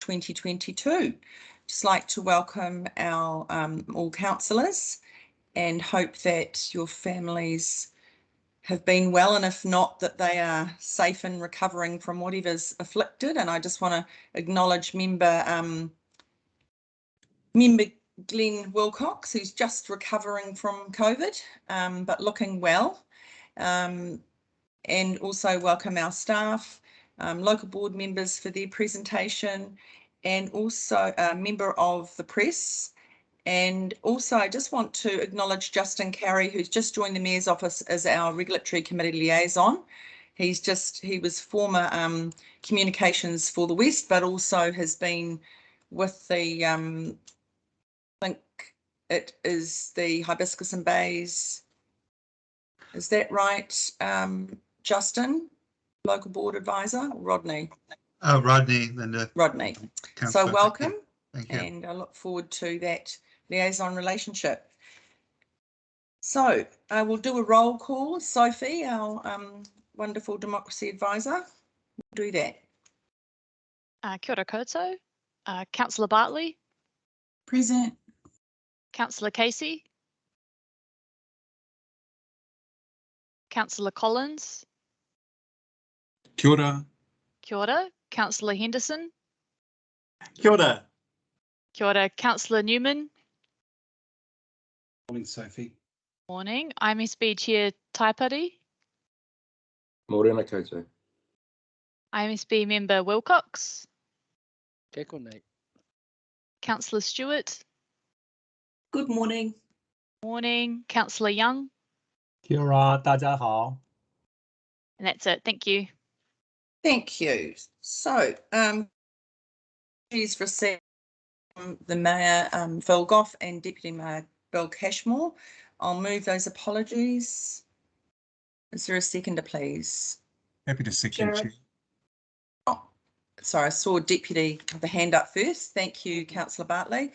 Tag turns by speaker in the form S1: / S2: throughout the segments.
S1: 2022. Just like to welcome our all councillors and hope that your families have been well, and if not, that they are safe and recovering from whatever's afflicted. And I just want to acknowledge member Glenn Wilcox, who's just recovering from COVID, but looking well. And also welcome our staff, local board members for their presentation, and also a member of the press. And also I just want to acknowledge Justin Carey, who's just joined the Mayor's office as our Regulatory Committee liaison. He was former communications for the West, but also has been with the, I think it is the Hibiscus and Bays. Is that right, Justin, local board advisor, Rodney?
S2: Rodney, Linda.
S1: Rodney.
S2: Councillor,
S1: so welcome.
S2: thank you.
S1: And I look forward to that liaison relationship. So I will do a roll call. Sophie, our wonderful democracy advisor, will do that.
S3: Kia ora koutou. Councillor Bartley.
S4: Present.
S3: Councillor Casey. Councillor Collins.
S5: Kia ora.
S3: Kia ora. Councillor Henderson.
S5: Kia ora.
S3: Kia ora. Councillor Newman.
S5: Morning, Sophie.
S3: Morning. IMSB Chair Taipari.
S6: Morena koutou.
S3: IMSB Member Wilcox.
S6: Kia koutou.
S3: Councillor Stewart.
S4: Good morning.
S3: Morning. Councillor Young.
S7: Kia ora, 大家好.
S3: And that's it. Thank you.
S1: Thank you. So, please receive the Mayor Phil Goff and Deputy Mayor Bill Cashmore. I'll move those apologies. Is there a seconder, please?
S5: Happy to second you.
S1: Oh, sorry, I saw Deputy with the hand up first. Thank you, Councillor Bartley.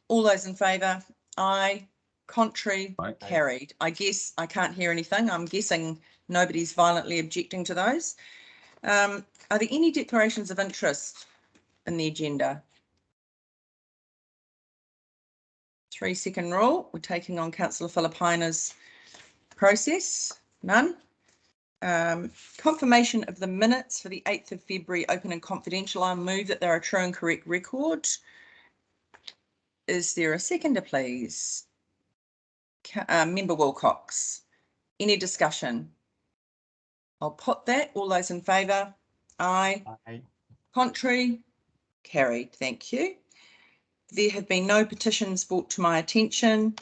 S1: All those in favour? Aye. Contrary?
S5: Aye.
S1: Carried. I guess I can't hear anything. I'm guessing nobody's violently objecting to those. Are there any declarations of interest in the agenda? 3-second rule. We're taking on Councillor Filipina's process. None. Confirmation of the minutes for the 8th of February, open and confidential. I'll move that they're a true and correct record. Is there a seconder, please? Member Wilcox. Any discussion? I'll put that. All those in favour? Aye.
S7: Aye.
S1: Contrary? Carried. Thank you. There have been no petitions brought to my attention.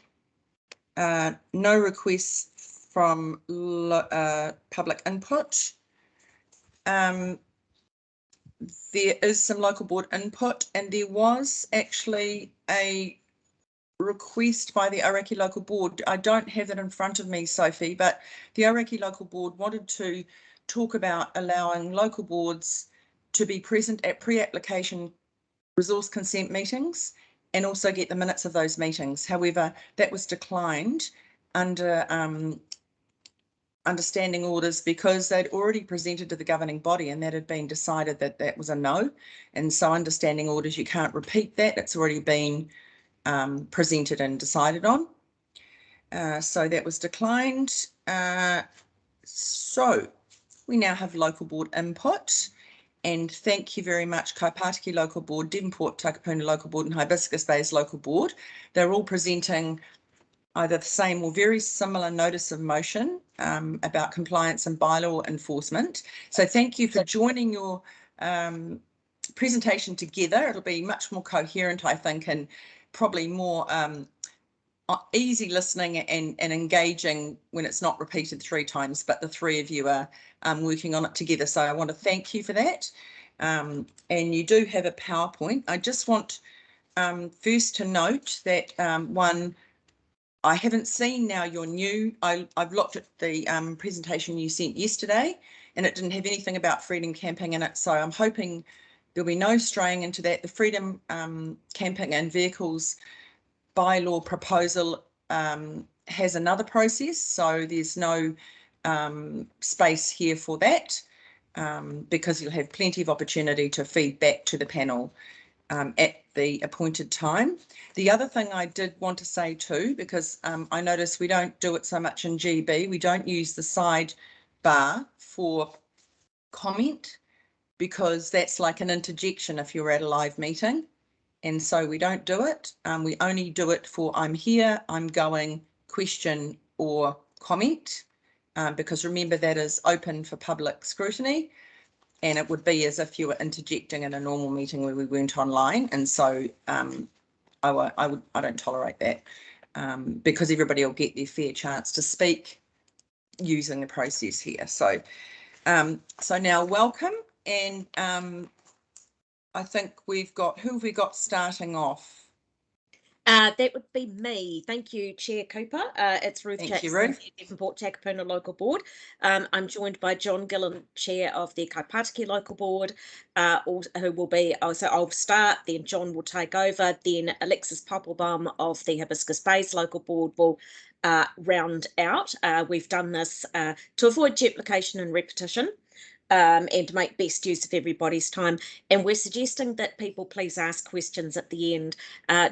S1: No requests from public input. There is some local board input, and there was actually a request by the Ōrākei Local Board. I don't have that in front of me, Sophie, but the Ōrākei Local Board wanted to talk about allowing local boards to be present at pre-application resource consent meetings and also get the minutes of those meetings. However, that was declined under understanding orders because they'd already presented to the governing body and that had been decided that that was a no. And so understanding orders, you can't repeat that. It's already been presented and decided on. So that was declined. So we now have local board input, and thank you very much Kaipātiki Local Board, Devonport-Takapuna Local Board and Hibiscus Bays Local Board. They're all presenting either the same or very similar notice of motion about compliance and bylaw enforcement. So thank you for joining your presentation together. It'll be much more coherent, I think, and probably more easy listening and engaging when it's not repeated 3 times, but the 3 of you are working on it together. So I want to thank you for that. And you do have a PowerPoint. I just want first to note that one, I haven't seen now your new, I've looked at the presentation you sent yesterday and it didn't have anything about freedom camping in it. So I'm hoping there'll be no straying into that. The freedom camping and vehicles bylaw proposal has another process, so there's no space here for that because you'll have plenty of opportunity to feed back to the panel at the appointed time. The other thing I did want to say too, because I notice we don't do it so much in GB, we don't use the sidebar for comment because that's like an interjection if you're at a live meeting. And so we don't do it. We only do it for I'm here, I'm going, question or comment, because remember that is open for public scrutiny. And it would be as if you were interjecting in a normal meeting where we weren't online. And so I don't tolerate that because everybody will get their fair chance to speak using the process here. So now welcome. And I think who have we got starting off?
S8: That would be me. Thank you, Chair Cooper. It's Ruth Jackson, Devonport-Takapuna Local Board. I'm joined by John Gillen, Chair of the Kaipatiki Local Board, who will be, so I'll start, then John will take over, then Alexis Poppelbaum of the Hibiscus Bays Local Board will round out. We've done this to avoid duplication and repetition. And to make best use of everybody's time. And we're suggesting that people please ask questions at the end.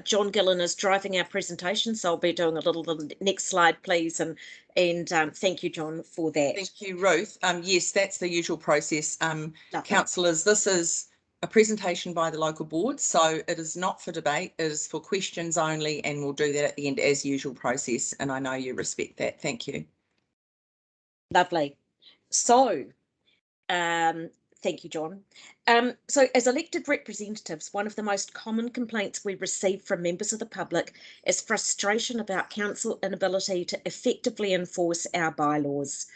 S8: John Gillen is driving our presentation, so I'll be doing a little next slide, please. And thank you, John, for that.
S1: Thank you, Ruth. Yes, that's the usual process. Councillors, this is a presentation by the local board, so it is not for debate, it is for questions only, and we'll do that at the end as usual process. And I know you respect that. Thank you.
S8: Lovely. So, thank you, John. So as elected representatives, one of the most common complaints we receive from members of the public is frustration about council inability to effectively enforce our bylaws.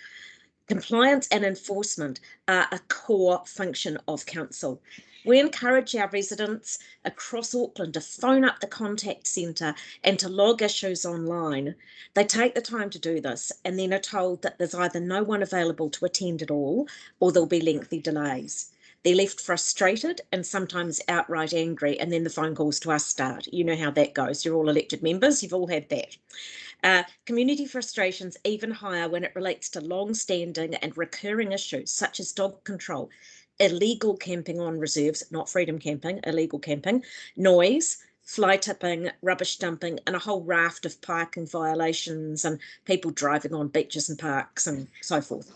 S8: Compliance and enforcement are a core function of council. We encourage our residents across Auckland to phone up the contact centre and to log issues online. They take the time to do this and then are told that there's either no one available to attend at all or there'll be lengthy delays. They're left frustrated and sometimes outright angry, and then the phone calls to us start. You know how that goes. You're all elected members. You've all had that. Community frustrations even higher when it relates to long-standing and recurring issues such as dog control, illegal camping on reserves, not freedom camping, illegal camping, noise, fly tipping, rubbish dumping, and a whole raft of parking violations and people driving on beaches and parks and so forth.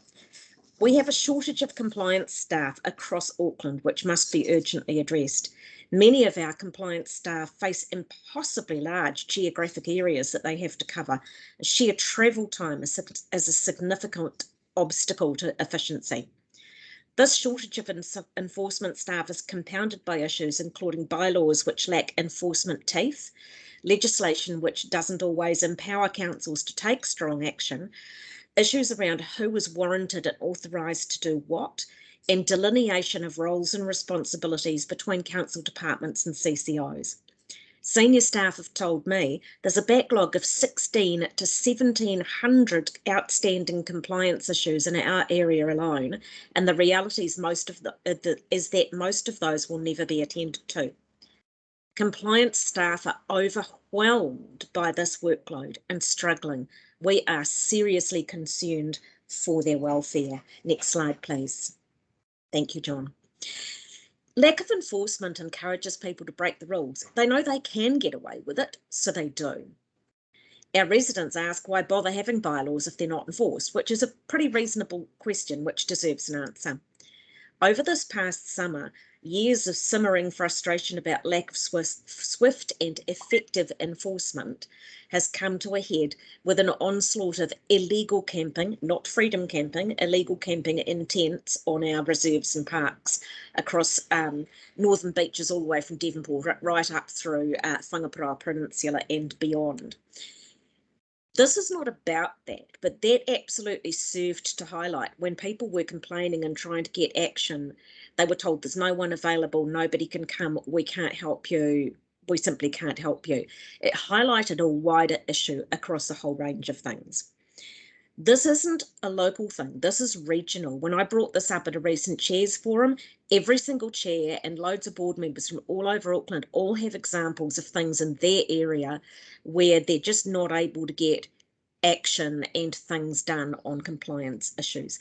S8: We have a shortage of compliance staff across Auckland, which must be urgently addressed. Many of our compliance staff face impossibly large geographic areas that they have to cover. Sheer travel time is a significant obstacle to efficiency. This shortage of enforcement staff is compounded by issues including bylaws which lack enforcement teeth, legislation which doesn't always empower councils to take strong action, issues around who is warranted and authorised to do what, and delineation of roles and responsibilities between council departments and CCOs. Senior staff have told me there's a backlog of 1,600 to 1,700 outstanding compliance issues in our area alone, and the reality is that most of those will never be attended to. Compliance staff are overwhelmed by this workload and struggling. We are seriously concerned for their welfare. Next slide, please. Thank you, John. Lack of enforcement encourages people to break the rules. They know they can get away with it, so they do. Our residents ask why bother having bylaws if they're not enforced, which is a pretty reasonable question which deserves an answer. Over this past summer, years of simmering frustration about lack of swift and effective enforcement has come to a head with an onslaught of illegal camping, not freedom camping, illegal camping in tents on our reserves and parks across northern beaches all the way from Devonport right up through Whangaparāoa Peninsula and beyond. This is not about that, but that absolutely served to highlight when people were complaining and trying to get action, they were told there's no one available, nobody can come, we can't help you, we simply can't help you. It highlighted a wider issue across a whole range of things. This isn't a local thing, this is regional. When I brought this up at a recent chairs forum, every single chair and loads of board members from all over Auckland all have examples of things in their area where they're just not able to get action and things done on compliance issues.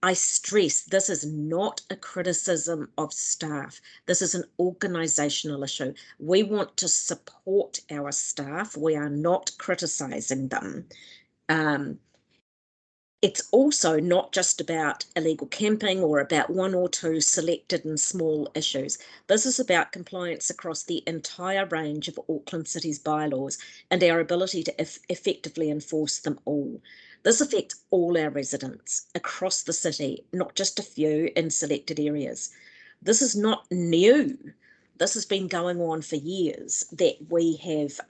S8: I stress this is not a criticism of staff. This is an organisational issue. We want to support our staff. We are not criticising them. It's also not just about illegal camping or about one or two selected and small issues. This is about compliance across the entire range of Auckland City's bylaws and our ability to effectively enforce them all. This affects all our residents across the city, not just a few in selected areas. This is not new. This has been going on for years, that we have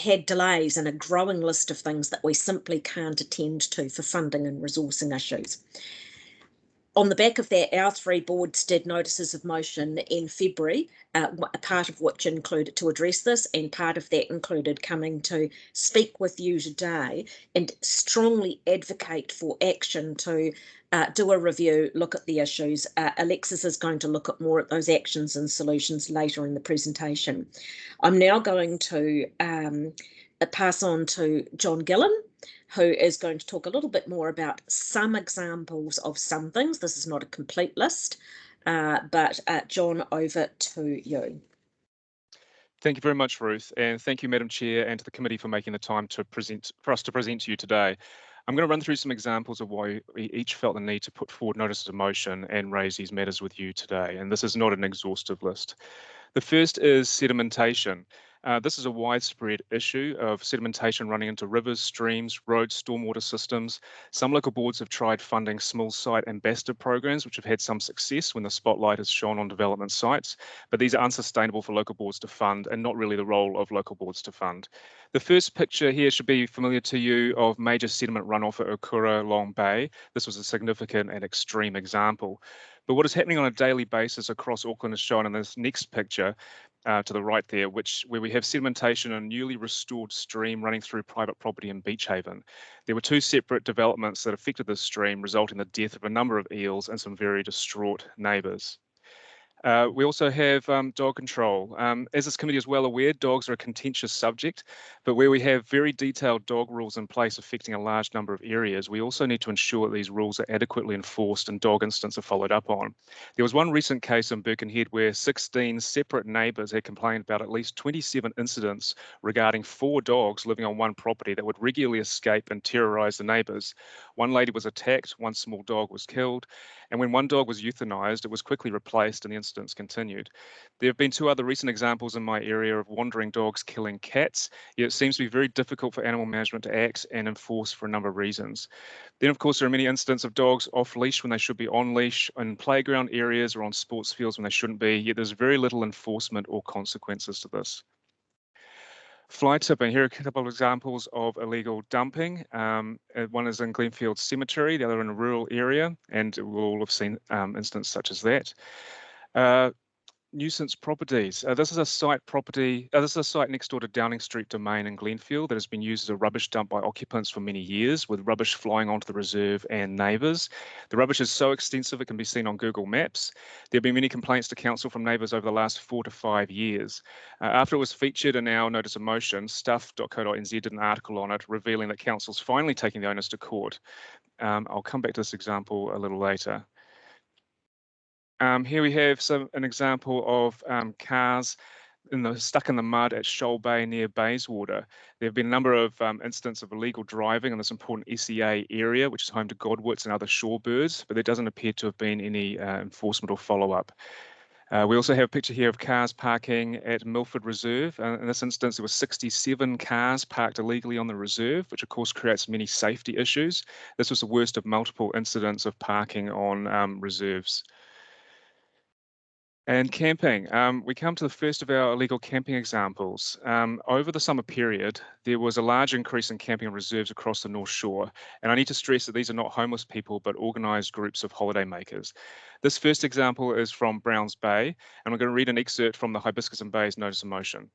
S8: had delays and a growing list of things that we simply can't attend to for funding and resourcing issues. On the back of that, our three boards did notices of motion in February, a part of which included to address this, and part of that included coming to speak with you today and strongly advocate for action to do a review, look at the issues. Alexis is going to look at more at those actions and solutions later in the presentation. I'm now going to pass on to John Gillen, who is going to talk a little bit more about some examples of some things. This is not a complete list, but John, over to you.
S9: Thank you very much, Ruth, and thank you, Madam Chair, and to the committee for making the time for us to present to you today. I'm going to run through some examples of why we each felt the need to put forward notices of motion and raise these matters with you today, and this is not an exhaustive list. The first is sedimentation. This is a widespread issue of sedimentation running into rivers, streams, roads, stormwater systems. Some local boards have tried funding small site ambassador programs, which have had some success when the spotlight is shone on development sites, but these are unsustainable for local boards to fund and not really the role of local boards to fund. The first picture here should be familiar to you of major sediment runoff at Okura Long Bay. This was a significant and extreme example. But what is happening on a daily basis across Auckland is shown in this next picture to the right there, where we have sedimentation in a newly restored stream running through private property in Beach Haven. There were two separate developments that affected this stream, resulting in the death of a number of eels and some very distraught neighbours. We also have dog control. As this committee is well aware, dogs are a contentious subject, but where we have very detailed dog rules in place affecting a large number of areas, we also need to ensure that these rules are adequately enforced and dog incidents are followed up on. There was one recent case in Birkenhead where 16 separate neighbours had complained about at least 27 incidents regarding 4 dogs living on one property that would regularly escape and terrorise the neighbours. One lady was attacked, one small dog was killed, and when one dog was euthanised, it was quickly replaced and the incidents continued. There have been 2 other recent examples in my area of wandering dogs killing cats, yet it seems to be very difficult for animal management to act and enforce for a number of reasons. Then, of course, there are many incidents of dogs off leash when they should be on leash, in playground areas or on sports fields when they shouldn't be, yet there's very little enforcement or consequences to this. Fly tipping, here are a couple of examples of illegal dumping. One is in Glenfield Cemetery, the other in a rural area, and we'll all have seen incidents such as that. Nuisance properties. This is a site next door to Downing Street Domain in Glenfield that has been used as a rubbish dump by occupants for many years, with rubbish flying onto the reserve and neighbours. The rubbish is so extensive it can be seen on Google Maps. There have been many complaints to council from neighbours over the last 4 to 5 years. After it was featured in our notice of motion, stuff.co.nz did an article on it, revealing that council's finally taking the onus to court. I'll come back to this example a little later. Here we have an example of cars stuck in the mud at Shoal Bay near Bayswater. There have been a number of incidents of illegal driving in this important SEA area, which is home to godwits and other shorebirds, but there doesn't appear to have been any enforcement or follow-up. We also have a picture here of cars parking at Milford Reserve. In this instance, there were 67 cars parked illegally on the reserve, which of course creates many safety issues. This was the worst of multiple incidents of parking on reserves. And camping, we come to the first of our illegal camping examples. Over the summer period, there was a large increase in camping reserves across the North Shore. And I need to stress that these are not homeless people, but organised groups of holiday makers. This first example is from Browns Bay, and I'm going to read an excerpt from the Hibiscus and Bay's Notice of Motion.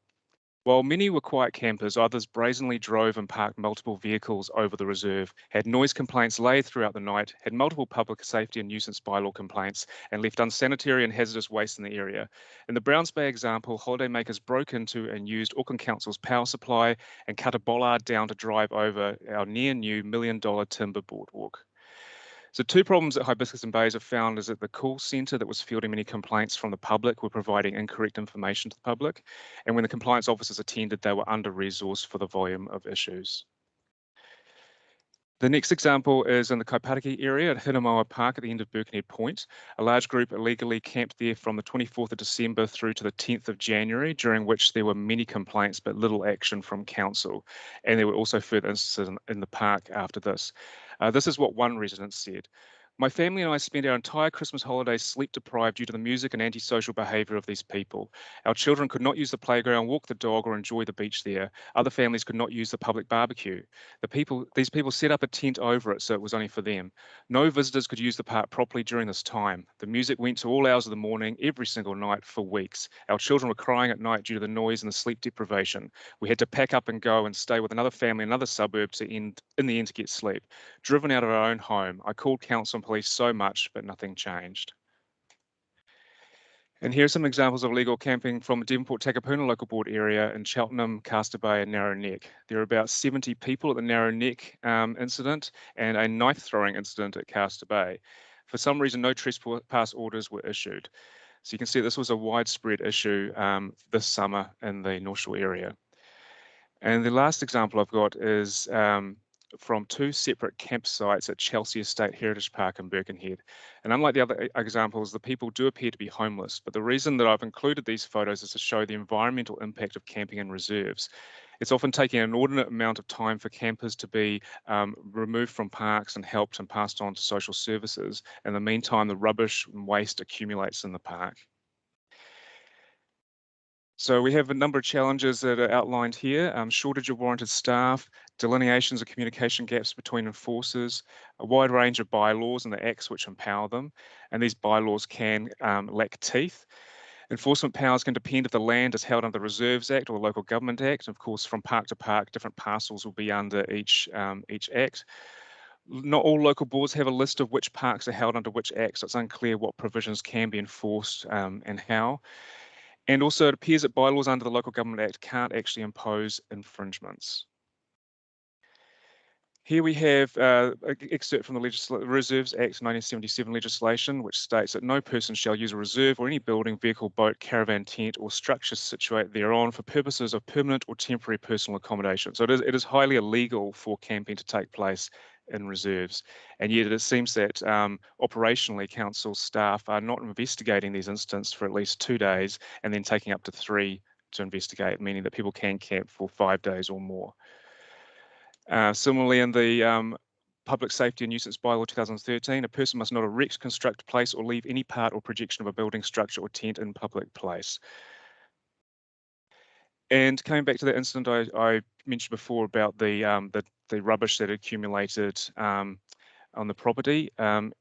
S9: While many were quiet campers, others brazenly drove and parked multiple vehicles over the reserve, had noise complaints laid throughout the night, had multiple public safety and nuisance bylaw complaints, and left unsanitary and hazardous waste in the area. In the Browns Bay example, holidaymakers broke into and used Auckland Council's power supply and cut a bollard down to drive over our near-new $1 million timber boardwalk. So 2 problems that Hibiscus and Bays have found is that the call centre that was fielding many complaints from the public were providing incorrect information to the public. And when the compliance officers attended, they were under-resourced for the volume of issues. The next example is in the Kaipatiki area at Hinamoa Park at the end of Birkenhead Point. A large group illegally camped there from the 24th of December through to the 10th of January, during which there were many complaints but little action from council. And there were also further instances in the park after this. This is what one resident said. My family and I spent our entire Christmas holidays sleep deprived due to the music and antisocial behaviour of these people. Our children could not use the playground, walk the dog or enjoy the beach there. Other families could not use the public barbecue. These people set up a tent over it, so it was only for them. No visitors could use the park properly during this time. The music went to all hours of the morning, every single night for weeks. Our children were crying at night due to the noise and the sleep deprivation. We had to pack up and go and stay with another family in another suburb in the end to get sleep. Driven out of our own home. I called council and police so much, but nothing changed. And here are some examples of illegal camping from the Devonport-Takapuna local board area in Cheltenham, Castor Bay and Narrow Neck. There are about 70 people at the Narrow Neck incident and a knife throwing incident at Castor Bay. For some reason, no trespass orders were issued. So you can see this was a widespread issue this summer in the North Shore area. And the last example I've got is from 2 separate campsites at Chelsea Estate Heritage Park in Birkenhead. And unlike the other examples, the people do appear to be homeless. But the reason that I've included these photos is to show the environmental impact of camping in reserves. It's often taking an inordinate amount of time for campers to be removed from parks and helped and passed on to social services. In the meantime, the rubbish and waste accumulates in the park. So we have a number of challenges that are outlined here, shortage of warranted staff, delineations of communication gaps between enforcers, a wide range of bylaws and the acts which empower them, and these bylaws can lack teeth. Enforcement powers can depend if the land is held under the Reserves Act or the Local Government Act. Of course, from park to park, different parcels will be under each act. Not all local boards have a list of which parks are held under which act, so it's unclear what provisions can be enforced and how. And also it appears that bylaws under the Local Government Act can't actually impose infringements. Here we have an excerpt from the Reserves Act 1977 legislation, which states that no person shall use a reserve or any building, vehicle, boat, caravan, tent or structure situated thereon for purposes of permanent or temporary personal accommodation. So it is highly illegal for camping to take place in reserves, and yet it seems that operationally council staff are not investigating these incidents for at least 2 days and then taking up to 3 to investigate, meaning that people can camp for 5 days or more. Similarly, in the Public Safety and Nuisance Bylaw 2013, a person must not erect, construct, place or leave any part or projection of a building, structure or tent in public place. And coming back to the incident I mentioned before about the rubbish that accumulated on the property,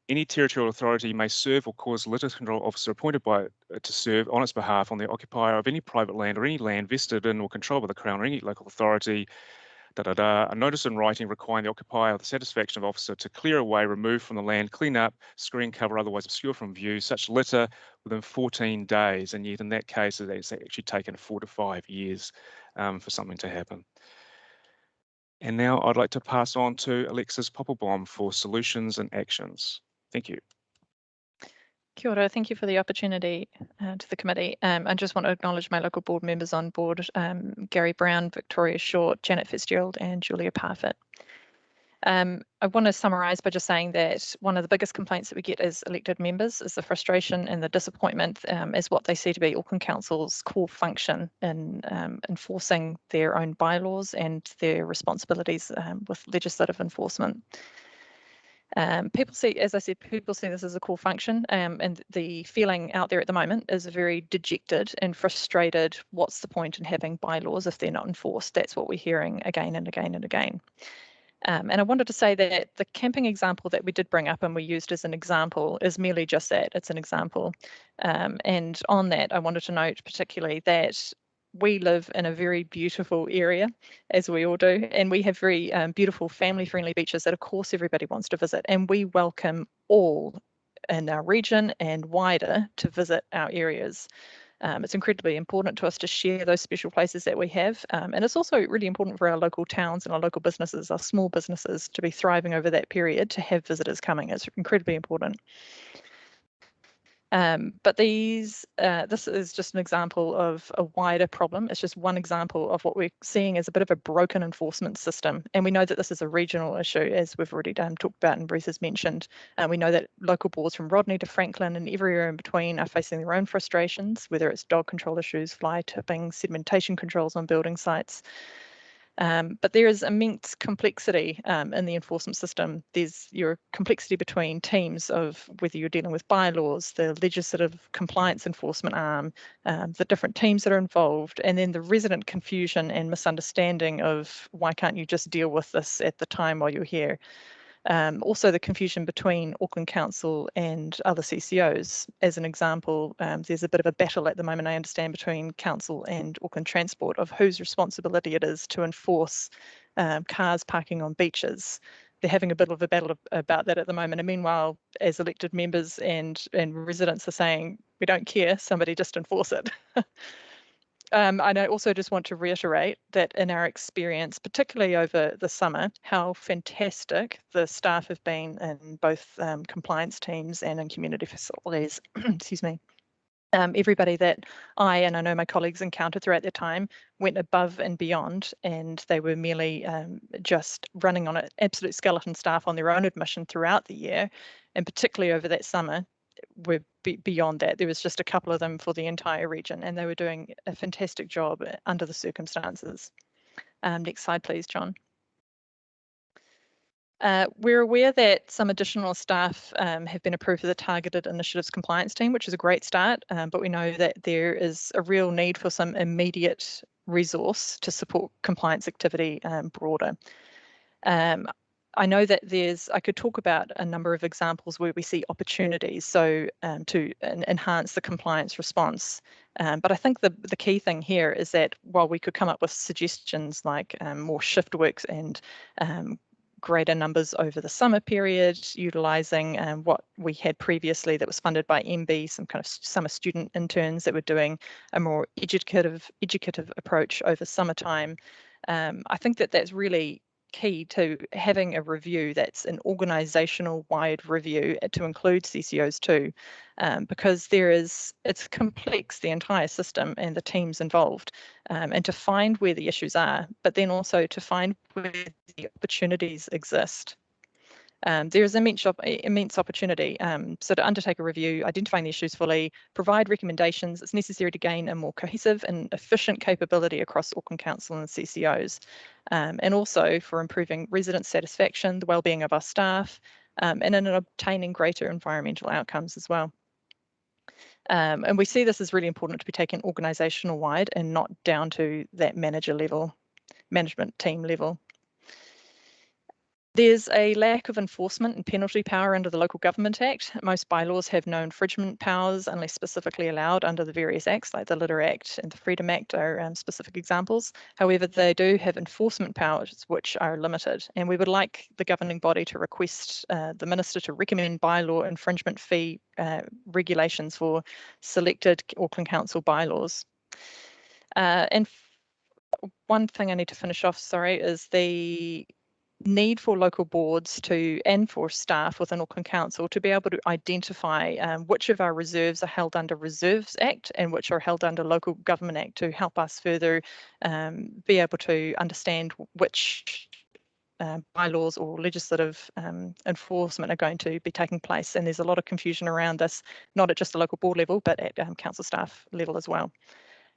S9: any territorial authority may serve or cause a litter control officer appointed to serve on its behalf on the occupier of any private land or any land vested in or controlled by the Crown or any local authority, a notice in writing requiring the occupier of the satisfaction of officer to clear away, remove from the land, clean up, screen, cover, otherwise obscure from view such litter within 14 days. And yet in that case, it's actually taken 4 to 5 years for something to happen. And now I'd like to pass on to Alexis Poppelbaum for solutions and actions. Thank you.
S10: Kia ora, thank you for the opportunity to the committee. I just want to acknowledge my local board members on board, Gary Brown, Victoria Short, Janet Fitzgerald and Julia Parfitt. I want to summarise by just saying that one of the biggest complaints that we get as elected members is the frustration and the disappointment as what they see to be Auckland Council's core function in enforcing their own bylaws and their responsibilities with legislative enforcement. People see, as I said, people see this as a core function, and the feeling out there at the moment is very dejected and frustrated. What's the point in having bylaws if they're not enforced? That's what we're hearing again and again and again. And I wanted to say that the camping example that we did bring up and we used as an example is merely just that, it's an example. And on that, I wanted to note particularly that we live in a very beautiful area, as we all do, and we have very beautiful family-friendly beaches that of course everybody wants to visit, and we welcome all in our region and wider to visit our areas. It's incredibly important to us to share those special places that we have. And it's also really important for our local towns and our local businesses, our small businesses, to be thriving over that period, to have visitors coming. It's incredibly important. But this is just an example of a wider problem. It's just one example of what we're seeing as a bit of a broken enforcement system. And we know that this is a regional issue, as we've already talked about and Ruth has mentioned. We know that local boards from Rodney to Franklin and everywhere in between are facing their own frustrations, whether it's dog control issues, fly tipping, sedimentation controls on building sites. But there is immense complexity in the enforcement system. There's your complexity between teams of whether you're dealing with bylaws, the legislative compliance enforcement arm, the different teams that are involved, and then the resident confusion and misunderstanding of why can't you just deal with this at the time while you're here. Also the confusion between Auckland Council and other CCOs. As an example, there's a bit of a battle at the moment, I understand, between Council and Auckland Transport of whose responsibility it is to enforce cars parking on beaches. They're having a bit of a battle about that at the moment. And meanwhile, as elected members and residents are saying, we don't care, somebody just enforce it. And I also just want to reiterate that in our experience, particularly over the summer, how fantastic the staff have been in both compliance teams and in community facilities. Excuse me. Everybody that I know my colleagues encountered throughout their time went above and beyond, and they were merely just running on an absolute skeleton staff on their own admission throughout the year, and particularly over that summer. We're beyond that. There was just a couple of them for the entire region, and they were doing a fantastic job under the circumstances. Next slide, please, John. We're aware that some additional staff have been approved for the Targeted Initiatives Compliance Team, which is a great start, but we know that there is a real need for some immediate resource to support compliance activity broader. I know that I could talk about a number of examples where we see opportunities to enhance the compliance response. But I think the key thing here is that while we could come up with suggestions like more shift works and greater numbers over the summer period, utilising what we had previously that was funded by MB, some kind of summer student interns that were doing a more educative approach over summertime. I think that that's really key to having a review that's an organisational wide review to include CCOs too, because it's complex, the entire system and the teams involved, and to find where the issues are, but then also to find where the opportunities exist. There is immense opportunity. So to undertake a review, identifying the issues fully, provide recommendations, it's necessary to gain a more cohesive and efficient capability across Auckland Council and CCOs, and also for improving resident satisfaction, the wellbeing of our staff, and in obtaining greater environmental outcomes as well. And we see this as really important to be taken organisational wide and not down to that management team level. There's a lack of enforcement and penalty power under the Local Government Act. Most bylaws have no infringement powers unless specifically allowed under the various acts, like the Litter Act and the Freedom Act are specific examples. However, they do have enforcement powers which are limited, and we would like the governing body to request the Minister to recommend bylaw infringement fee regulations for selected Auckland Council bylaws. And one thing I need to finish off, sorry, is the need for local boards and for staff within Auckland Council to be able to identify which of our reserves are held under Reserves Act and which are held under Local Government Act to help us further be able to understand which bylaws or legislative enforcement are going to be taking place. And there's a lot of confusion around this, not at just the local board level, but at council staff level as well.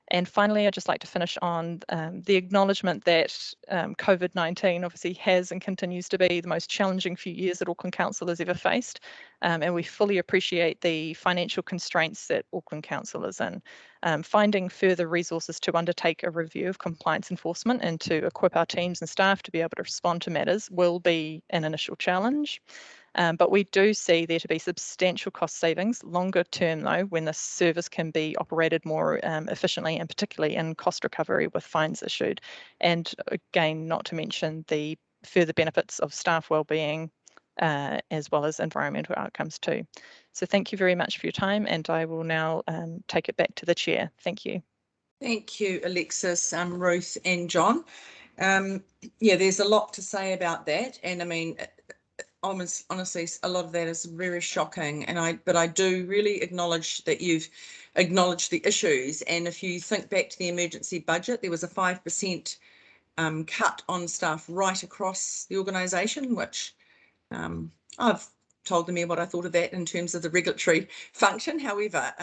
S10: And finally, I'd just like to finish on the acknowledgement that COVID-19 obviously has and continues to be the most challenging few years that Auckland Council has ever faced. And we fully appreciate the financial constraints that Auckland Council is in. Finding further resources to undertake a review of compliance enforcement and to equip our teams and staff to be able to respond to matters will be an initial challenge. But we do see there to be substantial cost savings longer term, though, when the service can be operated more efficiently, and particularly in cost recovery with fines issued. And again, not to mention the further benefits of staff wellbeing, as well as environmental outcomes too. So thank you very much for your time, and I will now take it back to the chair. Thank you.
S1: Thank you, Alexis, Ruth and John. Yeah, there's a lot to say about that. And I mean, honestly, a lot of that is very shocking. But I do really acknowledge that you've acknowledged the issues. And if you think back to the emergency budget, there was a 5% cut on staff right across the organisation, which I've told the Mayor what I thought of that in terms of the regulatory function. However,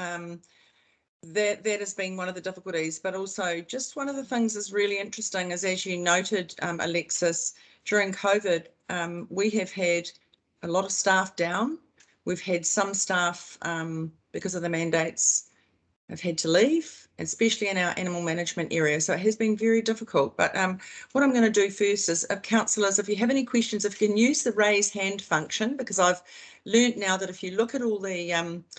S1: that has been one of the difficulties, but also just one of the things that's really interesting is, as you noted, Alexis, during COVID, we have had a lot of staff down. We've had some staff, because of the mandates, have had to leave, especially in our animal management area. So it has been very difficult. But what I'm going to do first is, councillors, if you have any questions, if you can use the raise hand function, because I've learned now that if you look at all the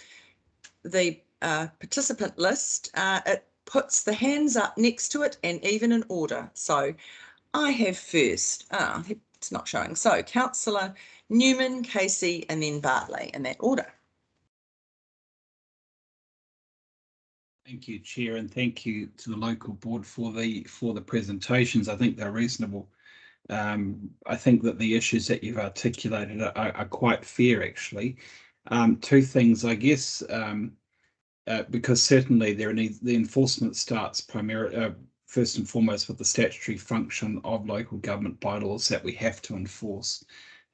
S1: participant list, it puts the hands up next to it and even in order. So I have first, it's not showing. So Councillor Newman, Casey, and then Bartley in that order.
S5: Thank you, Chair, and thank you to the local board for the presentations. I think they're reasonable. I think that the issues that you've articulated are quite fair, actually. Two things, I guess. Because certainly the enforcement starts primarily, first and foremost, with the statutory function of local government bylaws that we have to enforce.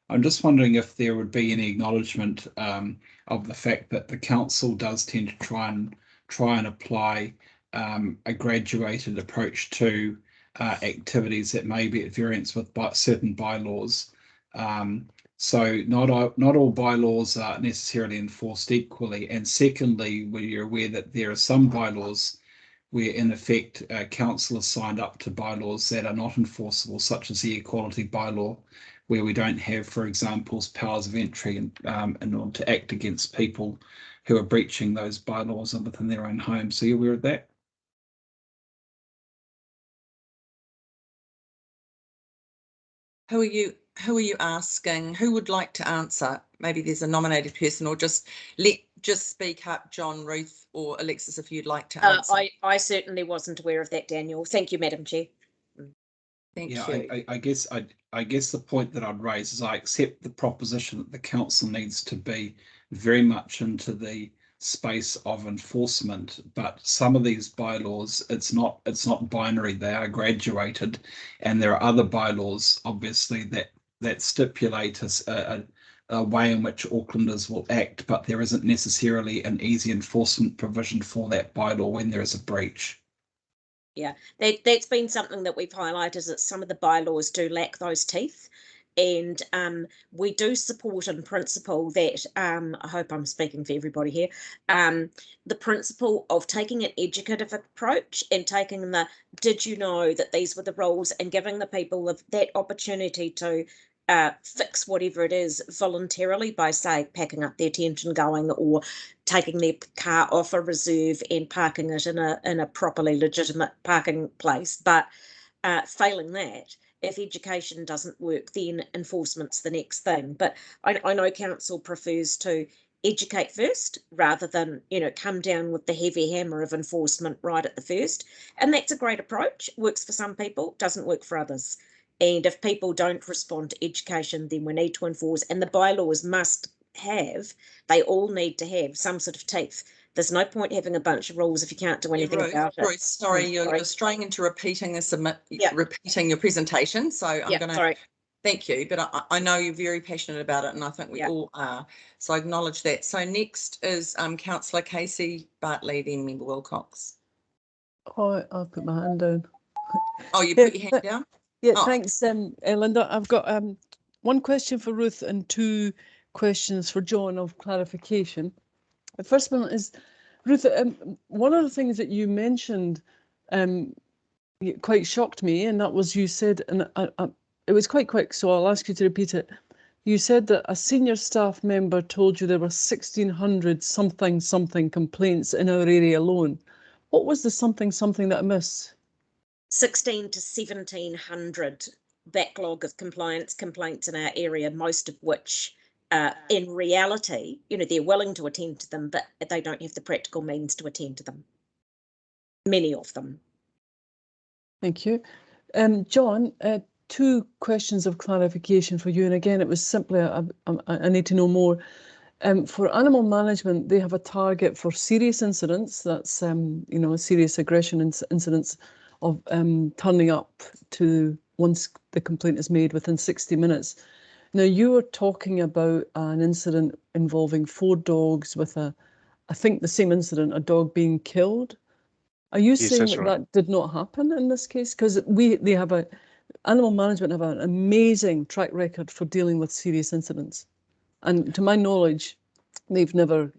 S5: I'm just wondering if there would be any acknowledgement of the fact that the council does tend to try and apply a graduated approach to activities that may be at variance with certain bylaws. So not all bylaws are necessarily enforced equally. And secondly, we're aware that there are some bylaws where, in effect, council has signed up to bylaws that are not enforceable, such as the equality bylaw, where we don't have, for example, powers of entry in order to act against people who are breaching those bylaws within their own home. So you're aware of that?
S1: Who are you asking? Who would like to answer? Maybe there's a nominated person, or just speak up, John, Ruth, or Alexis, if you'd like to answer.
S8: I certainly wasn't aware of that, Daniel. Thank you, Madam Chair.
S1: Thank you.
S5: I guess the point that I'd raise is I accept the proposition that the council needs to be very much into the space of enforcement, but some of these bylaws, it's not binary, they are graduated, and there are other bylaws obviously that stipulate a way in which Aucklanders will act, but there isn't necessarily an easy enforcement provision for that bylaw when there is a breach.
S8: Yeah, that's been something that we've highlighted, that some of the bylaws do lack those teeth. And we do support in principle that, I hope I'm speaking for everybody here, the principle of taking an educative approach and taking did you know that these were the rules, and giving the people that opportunity to fix whatever it is voluntarily by, say, packing up their tent and going, or taking their car off a reserve and parking it in a properly legitimate parking place. But failing that, if education doesn't work, then enforcement's the next thing. But I know council prefers to educate first rather than, come down with the heavy hammer of enforcement right at the first. And that's a great approach. Works for some people, doesn't work for others. And if people don't respond to education, then we need to enforce. And the bylaws they all need to have some sort of teeth. There's no point having a bunch of rules if you can't do anything about it.
S1: Ruth, sorry, you're straying into repeating repeating your presentation. So I'm going to thank you, but I know you're very passionate about it, and I think we all are. So I acknowledge that. So next is Councillor Casey, Bartley, then Member Wilcox.
S11: Oh, I'll put my hand down.
S1: Oh, you put your hand down?
S11: Yeah, thanks, Linda. I've got one question for Ruth and two questions for John of clarification. The first one is, Ruth, one of the things that you mentioned quite shocked me, and that was, you said, and it was quite quick, so I'll ask you to repeat it. You said that a senior staff member told you there were 1,600 something complaints in our area alone. What was the something that I missed?
S8: 1,600 to 1,700 backlog of compliance complaints in our area, most of which in reality, you know, they're willing to attend to them, but they don't have the practical means to attend to them. Many of them.
S11: Thank you. John, 2 questions of clarification for you. And again, it was simply, I need to know more. For animal management, they have a target for serious incidents. That's, you know, serious aggression incidents of turning up to once the complaint is made within 60 minutes. Now, you were talking about an incident involving 4 dogs with I think the same incident, a dog being killed. Are you saying that that did not happen in this case? Because they have animal management have an amazing track record for dealing with serious incidents, and to my knowledge, they've never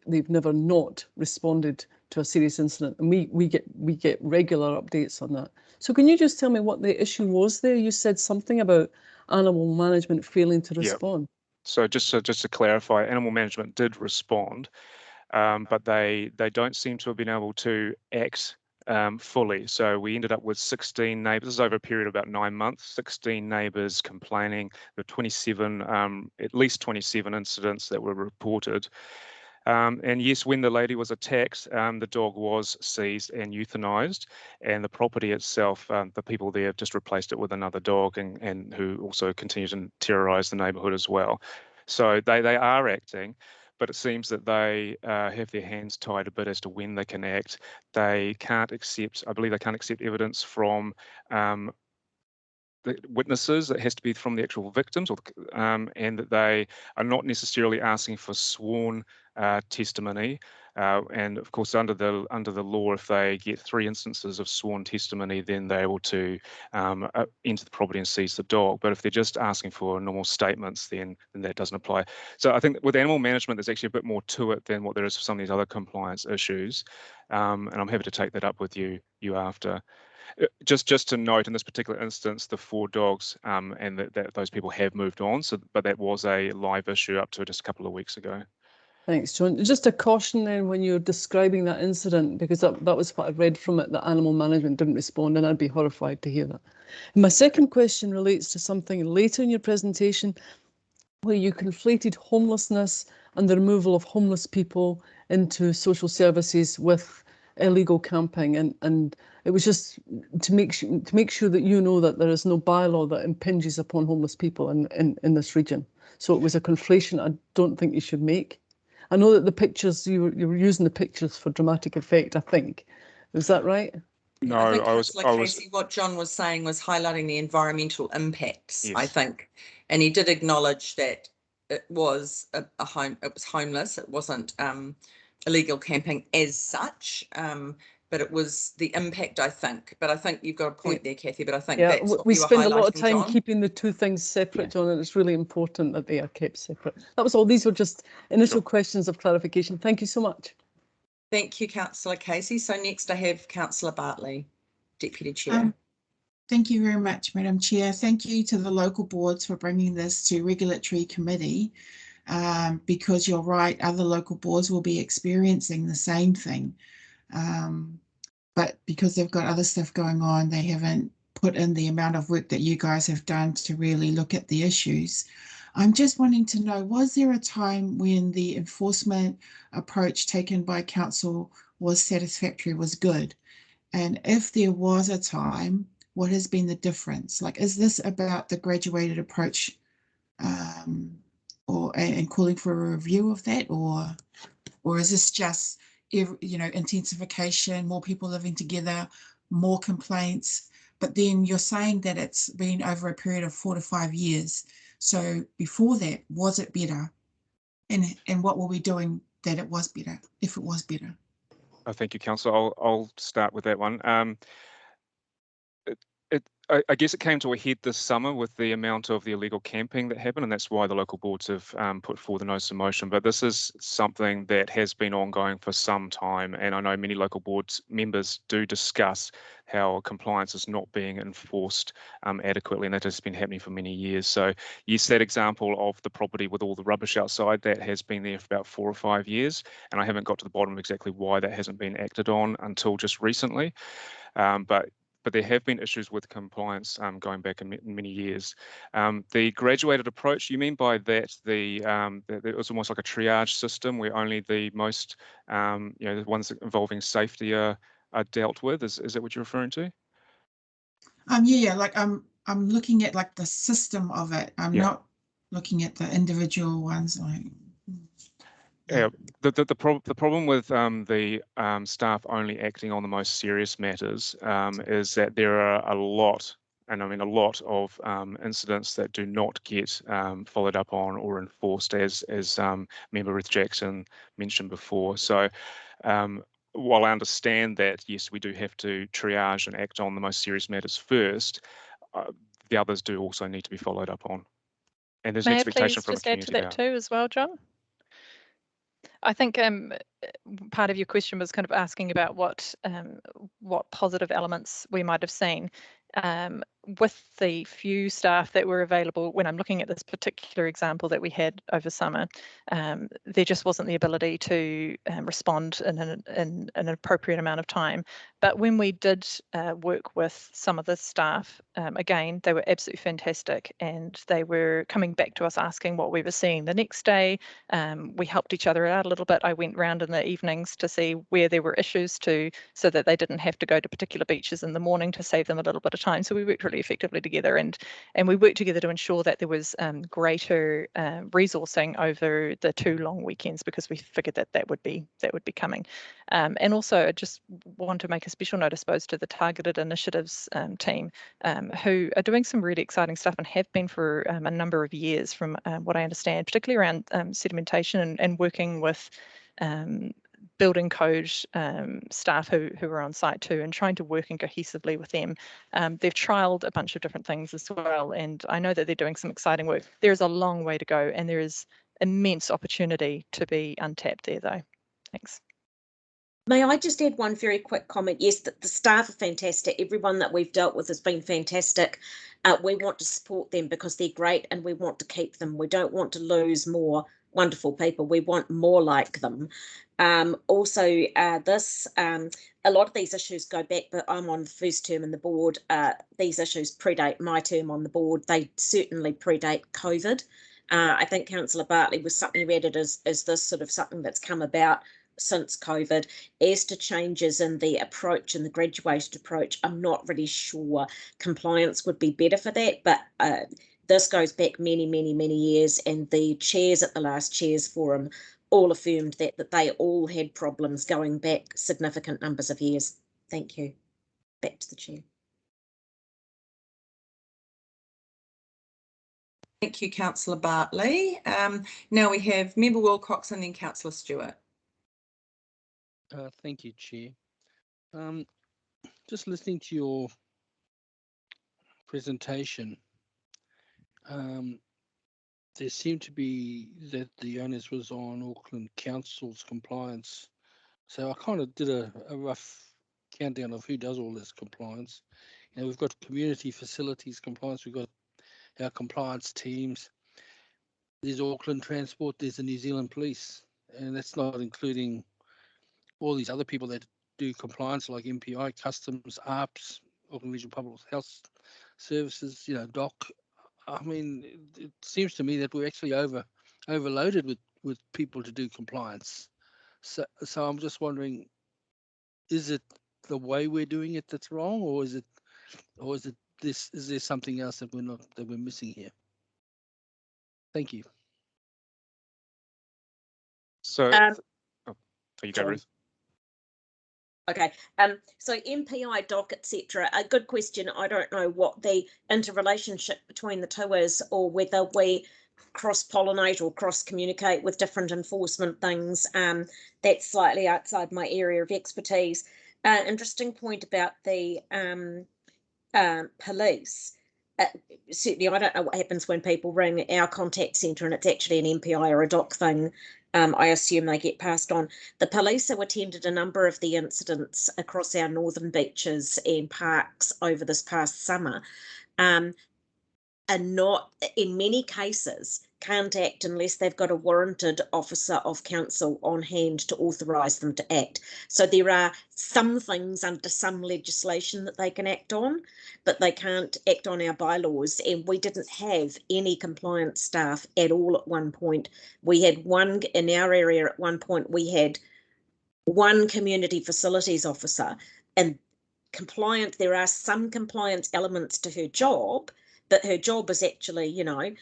S11: not responded to a serious incident, and we get regular updates on that. So can you just tell me what the issue was there? You said something about animal management failing to respond.
S9: So just to clarify, animal management did respond, but they don't seem to have been able to act fully. So we ended up with 16 neighbours. This is over a period of about 9 months, 16 neighbours complaining. There were 27, at least 27 incidents that were reported. And yes, when the lady was attacked, the dog was seized and euthanized, and the property itself, the people there just replaced it with another dog, and who also continue to terrorize the neighborhood as well. So they are acting, but it seems that they have their hands tied a bit as to when they can act. They can't accept, I believe they can't accept evidence from the witnesses. It has to be from the actual victims, or and that they are not necessarily asking for sworn testimony. And of course, under the law, if they get 3 instances of sworn testimony, then they're able to enter the property and seize the dog. But if they're just asking for normal statements, then that doesn't apply. So I think with animal management, there's actually a bit more to it than what there is for some of these other compliance issues. And I'm happy to take that up with you after. Just to note, in this particular instance, the 4 dogs and that those people have moved on. So, but that was a live issue up to just a couple of weeks ago.
S11: Thanks, John. Just a caution then when you're describing that incident, because that was what I read from it, that animal management didn't respond, and I'd be horrified to hear that. And my second question relates to something later in your presentation, where you conflated homelessness and the removal of homeless people into social services with illegal camping, and it was just to make sure that you know that there is no bylaw that impinges upon homeless people in this region. So it was a conflation I don't think you should make. I know that the pictures, you were using the pictures for dramatic effect, I think. Is that right?
S9: No,
S1: I think
S9: I was
S1: Casey, what John was saying was highlighting the environmental impacts,
S9: Yes.
S1: I think. And he did acknowledge that it was it was homeless. It wasn't illegal camping as such. But it was the impact, I think. But I think you've got a point there, Kathy, but I think that's what
S11: we
S1: you were
S11: spend a lot of
S1: highlighting,
S11: time
S1: John.
S11: keeping the 2 things separate, John, and it's really important that they are kept separate. That was all. These were just initial questions of clarification. Thank you so much.
S1: Thank you, Councillor Casey. So next I have Councillor Bartley, Deputy Chair.
S4: Thank you very much, Madam Chair. Thank you to the local boards for bringing this to Regulatory Committee, because you're right, other local boards will be experiencing the same thing. But because they've got other stuff going on, they haven't put in the amount of work that you guys have done to really look at the issues. I'm just wanting to know, was there a time when the enforcement approach taken by council was satisfactory, was good? And if there was a time, what has been the difference? Like, is this about the graduated approach and calling for a review of that, or is this just, you know, intensification, more people living together, more complaints? But then you're saying that it's been over a period of 4 to 5 years. So before that, was it better? And what were we doing that it was better, if it was better?
S9: Oh, thank you, Councillor. I'll start with that one. I guess it came to a head this summer with the amount of the illegal camping that happened, and that's why the local boards have put forward the notice of motion. But this is something that has been ongoing for some time, and I know many local boards members do discuss how compliance is not being enforced adequately, and that has been happening for many years. So yes, that example of the property with all the rubbish outside, that has been there for about 4 or 5 years, and I haven't got to the bottom of exactly why that hasn't been acted on until just recently. But but there have been issues with compliance going back in many years. The graduated approach, you mean by that it was almost like a triage system where only the most, the ones involving safety are dealt with? Is that what you're referring to?
S4: Yeah, like I'm looking at like the system of it. I'm not looking at the individual ones. Like,
S9: the problem with the staff only acting on the most serious matters is that there are a lot, and I mean a lot of incidents that do not get followed up on or enforced, as Member Ruth Jackson mentioned before. So while I understand that, yes, we do have to triage and act on the most serious matters first, the others do also need to be followed up on. And there's an expectation from the community
S10: May I please just add to that too as well, John? I think part of your question was kind of asking about what positive elements we might have seen. With the few staff that were available, when I'm looking at this particular example that we had over summer, there just wasn't the ability to respond in an appropriate amount of time. But when we did work with some of the staff, again, they were absolutely fantastic, and they were coming back to us asking what we were seeing the next day. We helped each other out a little bit. I went round in the evenings to see where there were issues so that they didn't have to go to particular beaches in the morning, to save them a little bit of time. So we worked really effectively together, and we worked together to ensure that there was greater resourcing over the 2 long weekends, because we figured that would be coming. And also I just want to make a special note, I suppose, to the targeted initiatives team, who are doing some really exciting stuff and have been for a number of years, from what I understand, particularly around sedimentation and working with building code staff who are on site too, and trying to work cohesively with them. They've trialled a bunch of different things as well, and I know that they're doing some exciting work. There's a long way to go, and there is immense opportunity to be untapped there though. Thanks.
S8: May I just add one very quick comment? Yes, the staff are fantastic. Everyone that we've dealt with has been fantastic. We want to support them because they're great, and we want to keep them. We don't want to lose more wonderful people. We want more like them. Also, a lot of these issues go back, but I'm on the first term in the board. These issues predate my term on the board. They certainly predate COVID. I think Councillor Bartley was something you added as this sort of something that's come about since COVID. As to changes in the approach and the graduated approach, I'm not really sure compliance would be better for that, but this goes back many, many, many years, and the chairs at the last Chairs Forum all affirmed that they all had problems going back significant numbers of years. Thank you. Back to the Chair.
S1: Thank you, Councillor Bartley. Now we have Member Wilcox and then Councillor Stewart.
S6: Thank you, Chair. Just listening to your presentation, there seemed to be that the onus was on Auckland Council's compliance. So I kind of did a rough countdown of who does all this compliance. You know, we've got community facilities compliance, we've got our compliance teams, there's Auckland Transport, there's the New Zealand Police, and that's not including all these other people that do compliance like MPI, Customs, ARPS, Auckland Regional Public Health Services, DOC. I mean, it seems to me that we're actually overloaded with people to do compliance. So I'm just wondering, is it the way we're doing it that's wrong, or is there something else that we're missing here? Thank you.
S9: So, you go, Ruth.
S8: Okay, so MPI, DOC, etc. A good question. I don't know what the interrelationship between the two is, or whether we cross-pollinate or cross-communicate with different enforcement things. That's slightly outside my area of expertise. Interesting point about the police. Certainly, I don't know what happens when people ring our contact centre and it's actually an MPI or a DOC thing. I assume they get passed on. The police have attended a number of the incidents across our northern beaches and parks over this past summer. are not, in many cases, can't act unless they've got a warranted officer of council on hand to authorise them to act. So there are some things under some legislation that they can act on, but they can't act on our bylaws. And we didn't have any compliance staff at all at one point. We had one in our area at one point, we had one community facilities officer, and compliant, there are some compliance elements to her job, but her job is actually, you know,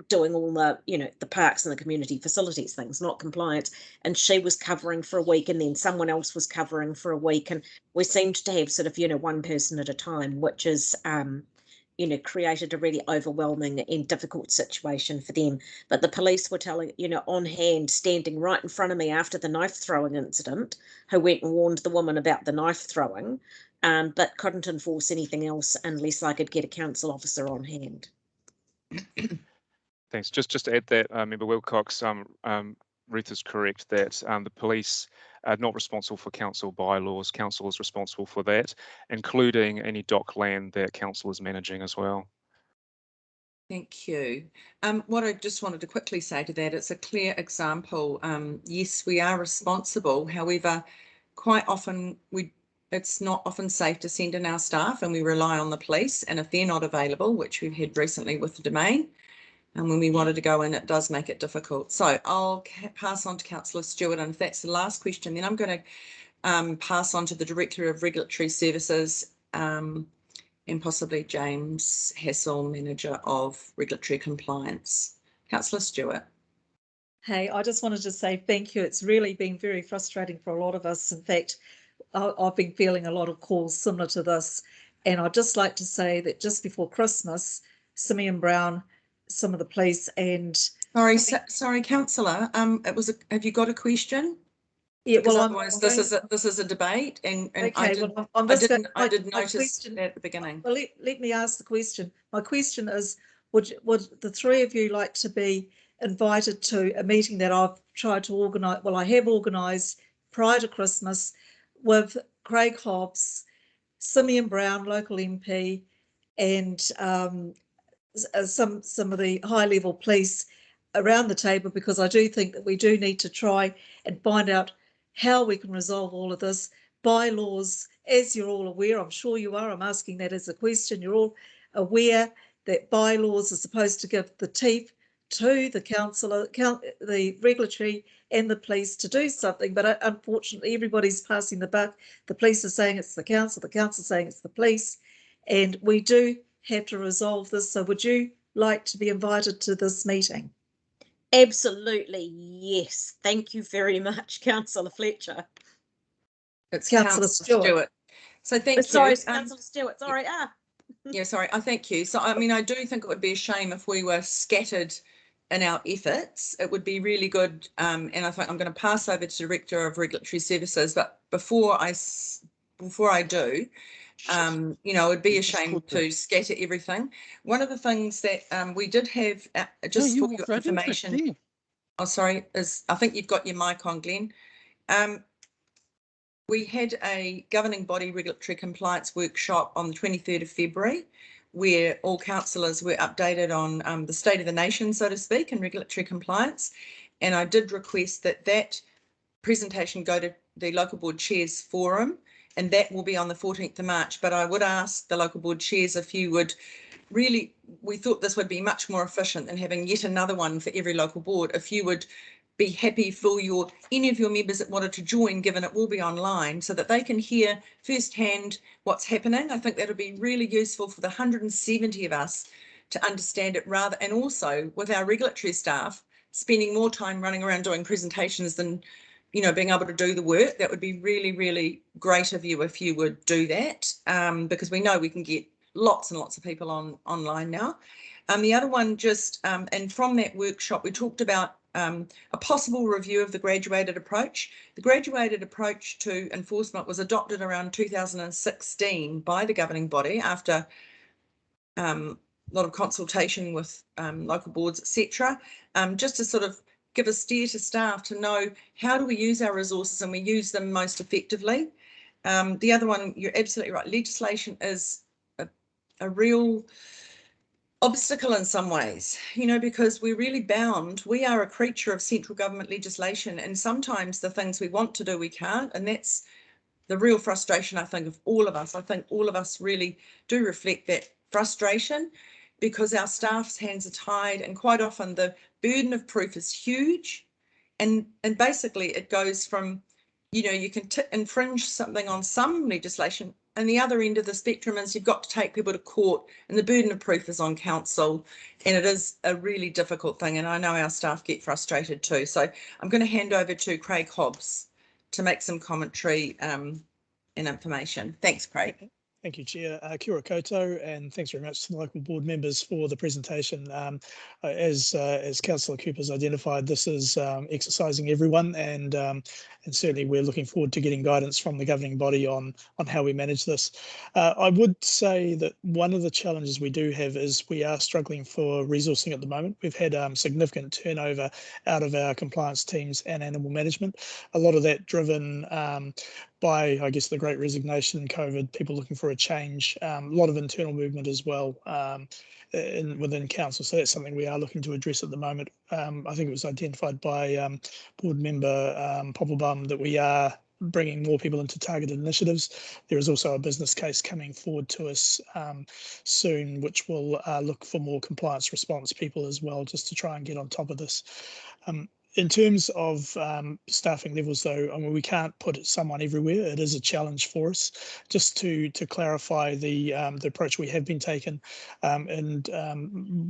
S8: doing all the, you know, the parks and the community facilities things, not compliance. And she was covering for a week, and then someone else was covering for a week, and we seemed to have sort of, you know, one person at a time, which is you know, created a really overwhelming and difficult situation for them. But the police were telling, you know, on hand, standing right in front of me after the knife throwing incident, who went and warned the woman about the knife throwing, but couldn't enforce anything else unless I could get a council officer on hand.
S9: Thanks. Just to add that, Member Wilcox, Ruth is correct that the police are not responsible for council bylaws. Council is responsible for that, including any dock land that council is managing as well.
S1: Thank you. What I just wanted to quickly say to that, it's a clear example. Yes, we are responsible. However, quite often it's not often safe to send in our staff, and we rely on the police. And if they're not available, which we've had recently with the Domain, and when we wanted to go in, it does make it difficult. So I'll pass on to Councillor Stewart, and if that's the last question, then I'm going to pass on to the Director of Regulatory Services and possibly James Hassel, Manager of Regulatory Compliance. Councillor Stewart.
S12: Hey, I just wanted to say thank you. It's really been very frustrating for a lot of us. In fact, I've been feeling a lot of calls similar to this. And I'd just like to say that just before Christmas, Simeon Brown, some of the police and...
S1: Sorry, Councillor, have you got a question?
S12: Yeah,
S1: because
S12: well,
S1: otherwise this is a debate, and
S12: okay,
S1: I did notice that at the beginning.
S12: Well, let me ask the question. My question is, would the three of you like to be invited to a meeting that I've tried to organise? Well, I have organised prior to Christmas with Craig Hobbs, Simeon Brown, local MP, and some of the high level police around the table, because I do think that we do need to try and find out how we can resolve all of this. Bylaws, as you're all aware, I'm sure you are, I'm asking that as a question, you're all aware that bylaws are supposed to give the teeth to the councillor, the regulatory and the police to do something, but unfortunately everybody's passing the buck. The police are saying it's the council saying it's the police, and we do have to resolve this. So would you like to be invited to this meeting?
S8: Absolutely, yes. Thank you very much, Councillor Fletcher.
S1: It's Councillor Stewart. So thank you.
S8: Sorry, Councillor Stewart. Sorry.
S1: Yeah, sorry. I thank you. So I mean, I do think it would be a shame if we were scattered in our efforts. It would be really good, and I think I'm going to pass over to Director of Regulatory Services. But before I do, you know, it'd be a shame to scatter everything. One of the things that we did have, just for your information. Oh, sorry, I think you've got your mic on, Glenn. We had a governing body regulatory compliance workshop on the 23rd of February, where all councillors were updated on the state of the nation, so to speak, in regulatory compliance. And I did request that presentation go to the local board chairs forum, and that will be on the 14th of March. But I would ask the local board chairs if you would really, we thought this would be much more efficient than having yet another one for every local board. If you would be happy for any of your members that wanted to join, given it will be online, so that they can hear firsthand what's happening. I think that would be really useful for the 170 of us to understand it rather, and also with our regulatory staff spending more time running around doing presentations than, you know, being able to do the work. That would be really, really great of you if you would do that, because we know we can get lots and lots of people online now. The other one and from that workshop, we talked about a possible review of the graduated approach. The graduated approach to enforcement was adopted around 2016 by the governing body after a lot of consultation with local boards, etc. Just to sort of give a steer to staff to know how do we use our resources and we use them most effectively. The other one, you're absolutely right, legislation is a real obstacle in some ways, you know, because we're really bound. We are a creature of central government legislation, and sometimes the things we want to do, we can't. And that's the real frustration, I think, of all of us. I think all of us really do reflect that frustration because our staff's hands are tied, and quite often the burden of proof is huge. And basically it goes from, you know, you can infringe something on some legislation, and the other end of the spectrum is you've got to take people to court, and the burden of proof is on council, and it is a really difficult thing. And I know our staff get frustrated too. So I'm going to hand over to Craig Hobbs to make some commentary and information. Thanks, Craig.
S13: Thank you, Chair. Kia ora koutou, and thanks very much to the local board members for the presentation. As Councillor Cooper's identified, this is exercising everyone, and certainly we're looking forward to getting guidance from the governing body on how we manage this. I would say that one of the challenges we do have is we are struggling for resourcing at the moment. We've had significant turnover out of our compliance teams and animal management. A lot of that driven by, I guess, the Great Resignation and COVID, people looking for a change, a lot of internal movement as well within council. So that's something we are looking to address at the moment. I think it was identified by board member Poppelbaum that we are bringing more people into targeted initiatives. There is also a business case coming forward to us soon, which will look for more compliance response people as well, just to try and get on top of this. In terms of staffing levels, though, I mean, we can't put someone everywhere. It is a challenge for us. Just to clarify the approach we have been taken, and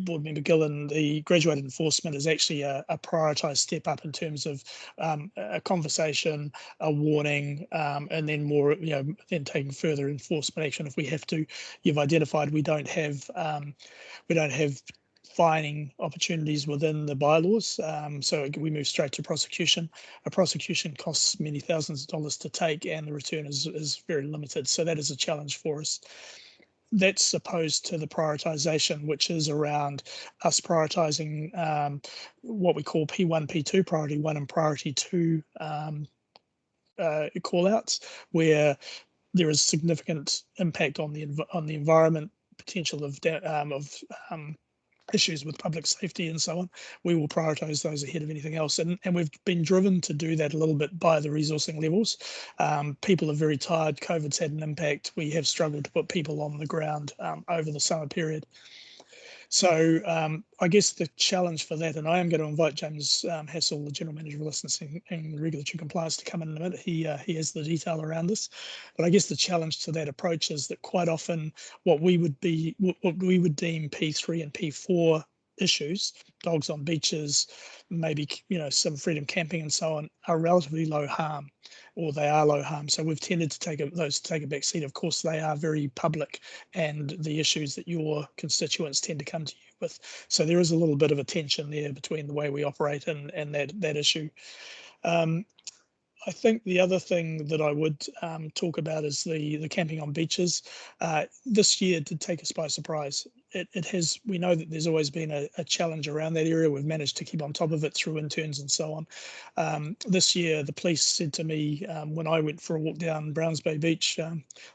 S13: Board Member Gillen, the graduated enforcement is actually a prioritised step up in terms of a conversation, a warning, and then more, you know, then taking further enforcement action if we have to. You've identified we don't have fining opportunities within the bylaws, so we move straight to prosecution. A prosecution costs many thousands of dollars to take, and the return is very limited, so that is a challenge for us. That's opposed to the prioritisation, which is around us prioritising what we call P1, P2, priority 1 and priority 2 call-outs, where there is significant impact on the environment, potential of issues with public safety and so on. We will prioritise those ahead of anything else, and we've been driven to do that a little bit by the resourcing levels. People are very tired. COVID's had an impact. We have struggled to put people on the ground over the summer period. So I guess the challenge for that, and I am going to invite James Hassel, the General Manager of Licensing and Regulatory Compliance, to come in a minute. He has the detail around this. But I guess the challenge to that approach is that quite often what we would deem P3 and P4 issues, dogs on beaches, maybe, you know, some freedom camping and so on, are relatively low harm, or they are low harm. So we've tended to take a back seat. Of course, they are very public, and the issues that your constituents tend to come to you with. So there is a little bit of a tension there between the way we operate and that issue. I think the other thing that I would talk about is the camping on beaches. This year did take us by surprise. It has. We know that there's always been a challenge around that area. We've managed to keep on top of it through interns and so on. This year, the police said to me when I went for a walk down Browns Bay Beach,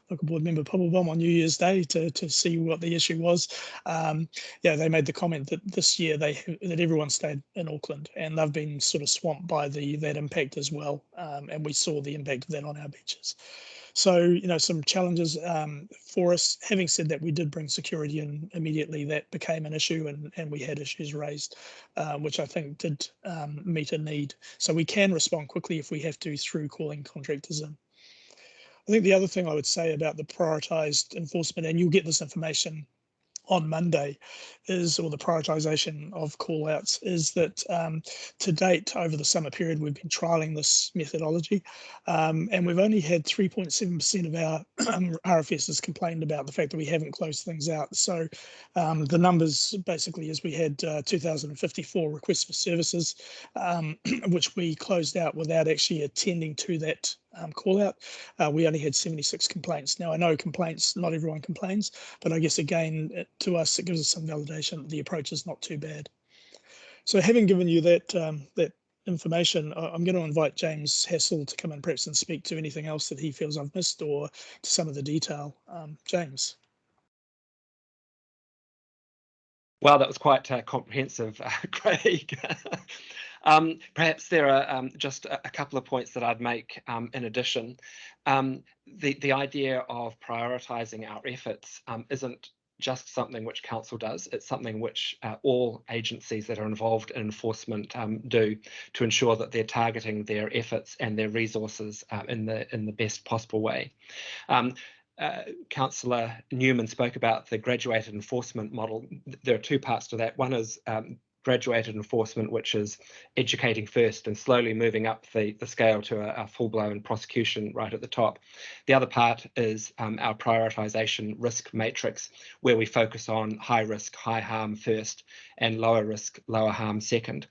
S13: local board member Poppelbaum on New Year's Day to see what the issue was. Yeah, they made the comment that this year that everyone stayed in Auckland, and they've been sort of swamped by that impact as well. And we saw the impact of that on our beaches. So, you know, some challenges for us. Having said that, we did bring security in immediately. That became an issue, and we had issues raised, which I think did meet a need. So we can respond quickly if we have to through calling contractors in. I think the other thing I would say about the prioritised enforcement, and you'll get this information on Monday, or the prioritisation of call-outs, is that to date over the summer period we've been trialling this methodology, and we've only had 3.7% of our RFSs complained about the fact that we haven't closed things out. So the numbers basically is we had 2,054 requests for services, which we closed out without actually attending to that call out. We only had 76 complaints. Now I know complaints, not everyone complains, but I guess again to us it gives us some validation that the approach is not too bad. So having given you that information, I'm going to invite James Hassel to come in perhaps and speak to anything else that he feels I've missed, or to some of the detail. James.
S14: Wow, that was quite comprehensive, Craig. Perhaps there are just a couple of points that I'd make in addition. The idea of prioritising our efforts isn't just something which council does. It's something which all agencies that are involved in enforcement do to ensure that they're targeting their efforts and their resources in the best possible way. Councillor Newman spoke about the graduated enforcement model. There are two parts to that. One is graduated enforcement, which is educating first and slowly moving up the scale to a full-blown prosecution right at the top. The other part is our prioritisation risk matrix, where we focus on high risk, high harm first and lower risk, lower harm second.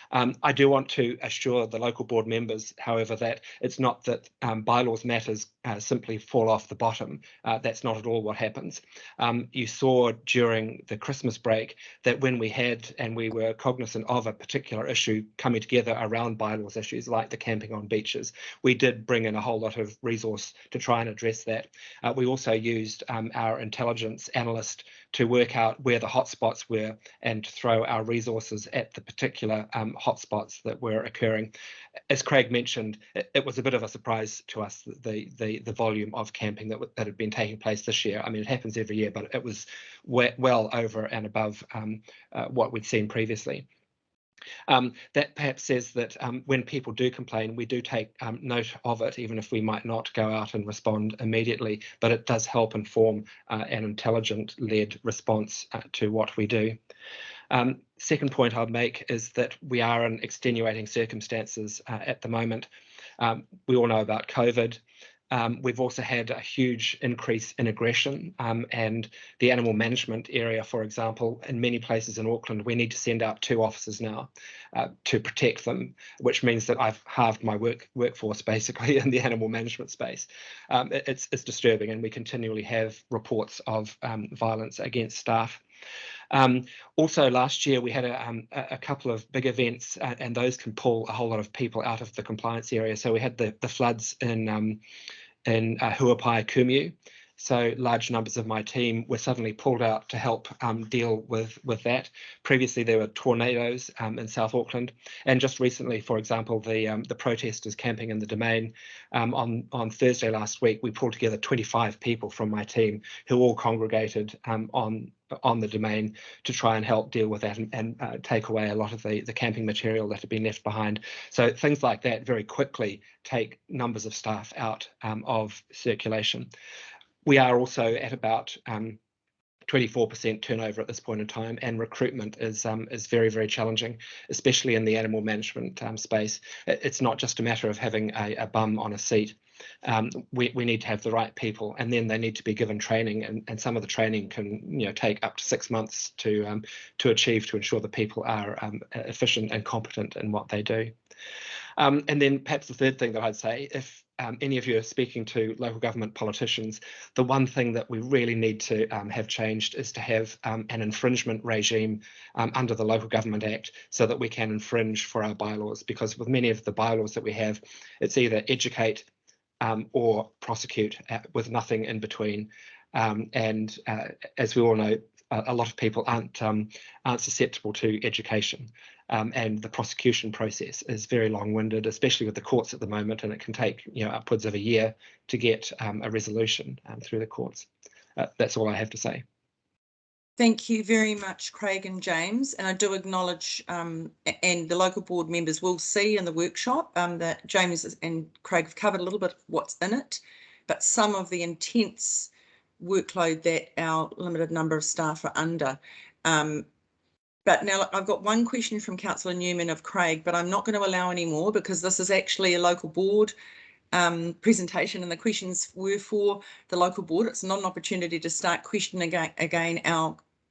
S14: I do want to assure the local board members, however, that it's not that bylaws matters simply fall off the bottom. That's not at all what happens. You saw during the Christmas break that when we had and we were cognizant of a particular issue coming together around bylaws issues like the camping on beaches, we did bring in a whole lot of resource to try and address that. We also used our intelligence analyst to work out where the hotspots were and to throw our resources at the particular hotspots that were occurring. As Craig mentioned, it was a bit of a surprise to us, the volume of camping that had been taking place this year. I mean, it happens every year, but it was well over and above what we'd seen previously. That perhaps says that when people do complain, we do take note of it, even if we might not go out and respond immediately, but it does help inform an intelligent-led response to what we do. Second point I'll make is that we are in extenuating circumstances at the moment. We all know about COVID. We've also had a huge increase in aggression and the animal management area, for example, in many places in Auckland, we need to send out 2 officers now to protect them, which means that I've halved my workforce basically in the animal management space. It's disturbing, and we continually have reports of violence against staff. Also last year we had a couple of big events and those can pull a whole lot of people out of the compliance area. So we had the floods in Huapai Kumu. So large numbers of my team were suddenly pulled out to help deal with that. Previously there were tornadoes in South Auckland, and just recently, for example, the protesters camping in the Domain. On Thursday last week, we pulled together 25 people from my team who all congregated on the Domain to try and help deal with that and take away a lot of the camping material that had been left behind. So things like that very quickly take numbers of staff out of circulation. We are also at about 24% turnover at this point in time, and recruitment is very, very challenging, especially in the animal management space. It's not just a matter of having a bum on a seat. We need to have the right people, and then they need to be given training, and some of the training can take up to 6 months to achieve, to ensure that people are efficient and competent in what they do. And then perhaps the third thing that I'd say, if any of you are speaking to local government politicians, the one thing that we really need to have changed is to have an infringement regime under the Local Government Act, so that we can infringe for our bylaws, because with many of the bylaws that we have, it's either educate or prosecute with nothing in between. And as we all know, a lot of people aren't susceptible to education. And the prosecution process is very long-winded, especially with the courts at the moment, and it can take upwards of a year to get a resolution through the courts. That's all I have to say.
S1: Thank you very much, Craig and James. And I do acknowledge, and the local board members will see in the workshop that James and Craig have covered a little bit of what's in it, but some of the intense workload that our limited number of staff are under. But now I've got one question from Councillor Newman of Craig, but I'm not going to allow any more, because this is actually a local board presentation, and the questions were for the local board. It's not an opportunity to start questioning again.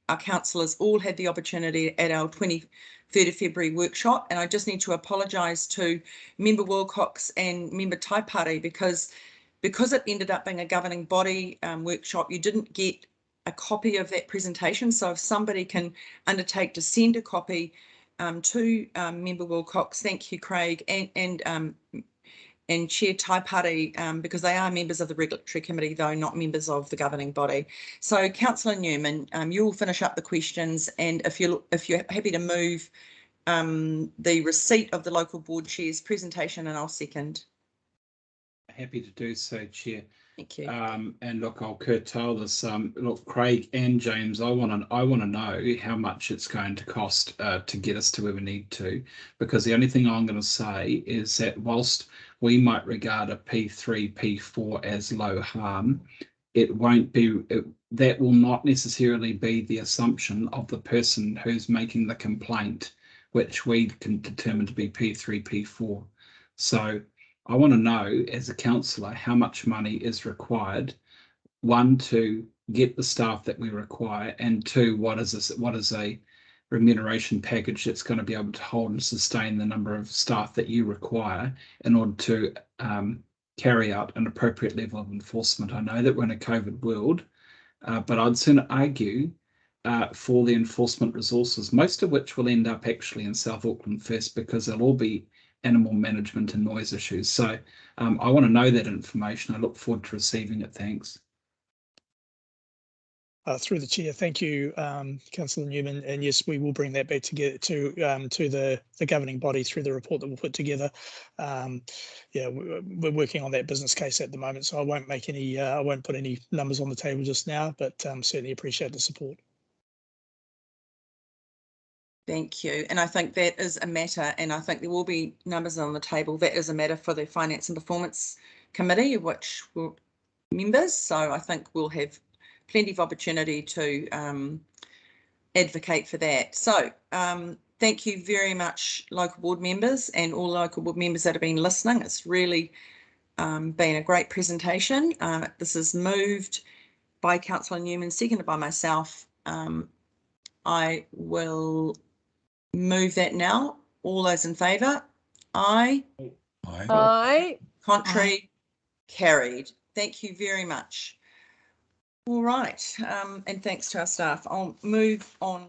S1: Our councillors all had the opportunity at our 23rd of February workshop, and I just need to apologise to Member Wilcox and Member Taipare, because it ended up being a governing body workshop, you didn't get a copy of that presentation. So if somebody can undertake to send a copy to Member Wilcox, thank you, Craig, and and Chair Taipari, because they are members of the Regulatory Committee, though not members of the governing body. So, Councillor Newman, you will finish up the questions, and if you're happy to move the receipt of the local board chair's presentation, and I'll second.
S5: Happy to do so, Chair.
S1: Thank you.
S5: And look, I'll curtail this. Look, Craig and James, I want to know how much it's going to cost to get us to where we need to, because the only thing I'm going to say is that whilst we might regard a P3, P4 as low harm, it won't be. That will not necessarily be the assumption of the person who's making the complaint, which we can determine to be P3, P4. So I want to know, as a councillor, how much money is required, one, to get the staff that we require, and two, what is a remuneration package that's going to be able to hold and sustain the number of staff that you require in order to carry out an appropriate level of enforcement. I know that we're in a COVID world, but I'd sooner argue for the enforcement resources, most of which will end up actually in South Auckland first, because they'll all be animal management and noise issues. So I want to know that information. I look forward to receiving it. Thanks.
S13: Through the chair, thank you, Councillor Newman. And yes, we will bring that back together to the governing body through the report that we'll put together. Yeah, we're working on that business case at the moment, so I won't make any. I won't put any numbers on the table just now, but certainly appreciate the support.
S1: Thank you. And I think that is a matter, and I think there will be numbers on the table. That is a matter for the Finance and Performance Committee, of which we're members. So I think we'll have plenty of opportunity to advocate for that. So thank you very much, local board members and all local board members that have been listening. It's really been a great presentation. This is moved by Councillor Newman, seconded by myself. I will move that now. All those in favour? Aye.
S11: Aye.
S1: Contrary?
S4: Aye.
S1: Carried. Thank you very much. All right, and thanks to our staff. I'll move on.